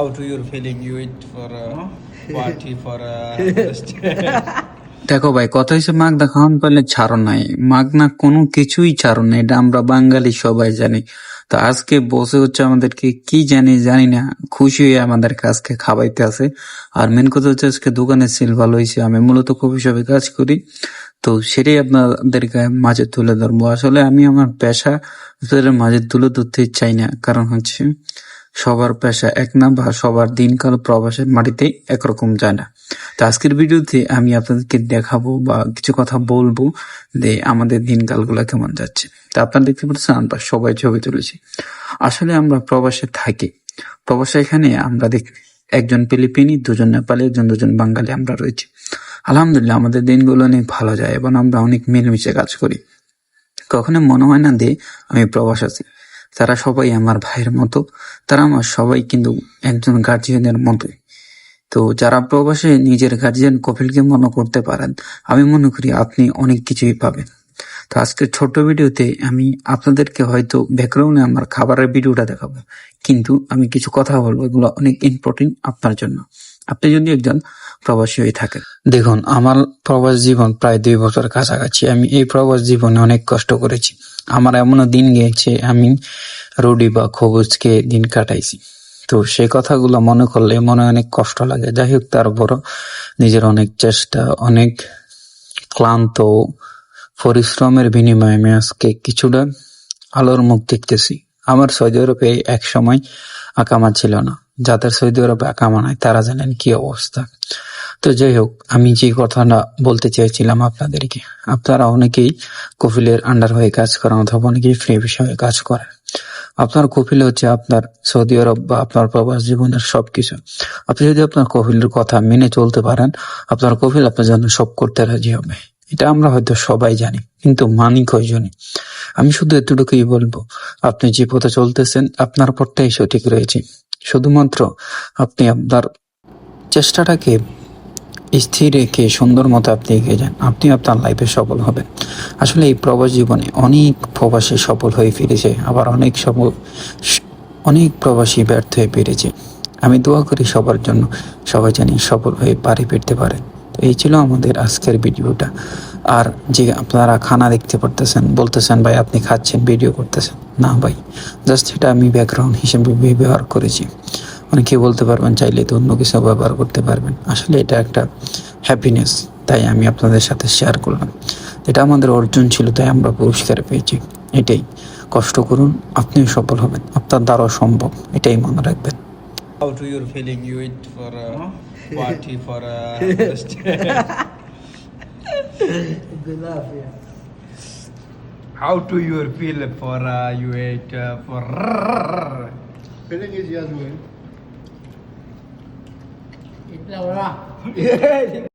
How do you feeling? You wait for a party for a দেখো ভাই, কথা হচ্ছে মাগনা খাওয়ান পারলে ছাড়ো নাই, মাগনা কোনো কিছুই ছাড়ো না, এটা আমরা বাঙালি সবাই জানি। তো আজকে বসে হচ্ছে আমাদেরকে কি জানি না খুশি হয়ে আমাদেরকে আজকে খাওয়াইতে আছে। আর মেন কথা হচ্ছে আজকে দোকানের সেল ভালো হয়েছে, আমি মূলত কফি শপে কাজ করি, তো সেটাই আপনাদেরকে মাঝে তুলে ধরবো। আসলে আমি আমার পেশা আপনাদের মাঝে তুলে ধরতে চাই না, কারণ হচ্ছে সবার পেশা এক না, বা সবার দিনকাল প্রবাসের মাটিতে একরকম যায় না। তো আজকের ভিডিওতে আমি আপনাদেরকে দেখাবো বা কিছু কথা বলবো যে আমাদের দিনকালগুলো কেমন যাচ্ছে। তা আপনারা দেখতে পাচ্ছেন আমরা সবাই ছবি তুলেছি। আসলে আমরা প্রবাসে থাকি, প্রবাসে এখানে আমরা দেখি একজন ফিলিপিনি, দুজন নেপালি, দুজন বাঙালি আমরা রয়েছি। আলহামদুলিল্লাহ আমাদের দিনগুলো অনেক ভালো যায় এবং আমরা অনেক মিলেমিশে কাজ করি। কখনো মনে হয় না যে আমি প্রবাস আছি। তারা সবাই আমার ভাইয়ের মতো, তারা আমার সবাই কিন্তু একজন গার্জিয়ানের মতোই। তো যারা প্রবাসে নিজের গার্জিয়ান কপিলকে মনে করতে পারেন, আমি মনে করি আপনি অনেক কিছুই পাবেন। তো আজকের ছোট্ট ভিডিওতে আমি আপনাদেরকে হয়তো ব্যাকগ্রাউন্ডে আমার খাবারের ভিডিওটা দেখাবো, কিন্তু আমি কিছু কথা বলবো, এগুলো অনেক ইম্পর্টেন্ট আপনার জন্য, আপনি যদি একজন প্রবাসী হয়ে থাকেন। দেখুন, আমার প্রবাস জীবন প্রায় 2 বছর কাছাকাছি। আমি এই প্রবাস জীবনে অনেক কষ্ট করেছি। আমার এমনও দিন গিয়েছে আমি রুটি বা খবুজ খেয়ে দিন কাটাইছি। তো সেই কথাগুলো মনে করলে মনে অনেক কষ্ট লাগে। যাই হোক, তারপরও নিজের অনেক চেষ্টা, অনেক ক্লান্ত পরিশ্রমের বিনিময়ে আমি আজকে কিছুটা আলোর মুখ দেখতেছি। আমার সৌদি আরবে এক সময় আকামা ছিল না, যাদের সৌদি আরবে আকামা নাই তারা জানেন কি অবস্থা। তো যাই হোক, আমি যে কথাটা বলতে চেয়েছিলাম আপনাদেরকে, আপনারা অনেকেই কফিলের আন্ডার হয়ে কাজ করেন অথবা অনেকেই ফ্রি বিষয়ে কাজ করেন। আপনার কফিল হচ্ছে আপনার সৌদি আরব বা আপনার প্রবাস জীবনের সবকিছু। আপনি যদি আপনার কফিলের কথা মেনে চলতে পারেন, আপনার কফিল আপনার জন্য সব করতে রাজি হবে। এটা আমরা হয়তো সবাই জানি, কিন্তু মানি কয়জনই। আমি শুধু এতটুকুই বলবো, আপনি যে পথে চলতেছেন আপনার পথটাই সঠিক রয়েছে। শুধুমাত্র আপনি আপনার চেষ্টাটাকে স্থির রেখে সুন্দর মতো আপনি এগিয়ে যান, আপনি আপনার লাইফে সফল হবেন। আসলে এই প্রবাস জীবনে অনেক প্রবাসী সফল হয়ে ফিরেছে, আবার অনেক প্রবাসী ব্যর্থ হয়ে ফিরেছে। আমি দোয়া করি সবার জন্য, সবাই জানি সফল হয়ে বাড়ি ফিরতে পারে। তো এই ছিল আমাদের আজকের ভিডিওটা। আর যে আপনারা খানা দেখতে পারতেছেন, বলতেছেন ভাই আপনি খাচ্ছেন ভিডিও করতেছেন, না ভাই, জাস্ট এটা আমি ব্যাকগ্রাউন্ড হিসেবে ব্যবহার করেছি। অনেকে বলতে পারবেন চাইলে তো অন্য কিছু ব্যবহার করতে পারবেন, আসলে এটা একটা হ্যাপিনেস, তাই আমি আপনাদের সাথে শেয়ার করলাম। এটা আমাদের অর্জন ছিল, তাই আমরা পুরস্কার পেয়েছি। এটাই, কষ্ট করুন, আপনিও সফল হবেন, আপনার দ্বারাও সম্ভব, এটাই মনে রাখবেন। how do you feeling? You wait for a party for a Good laugh, yeah. how do you feel for you wait for Feeling is Yasmin. It's Laura.